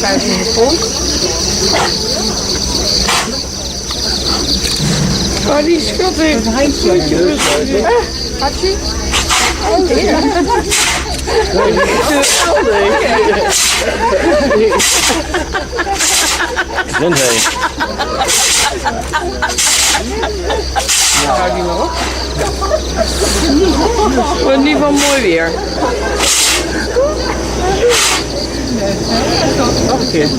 uit in de pond. Oh, die schat heeft een handje. Hartje? Oh, ja. Gezondheid. Hou die maar op. Wordt in ieder geval mooi weer. Nog een keer.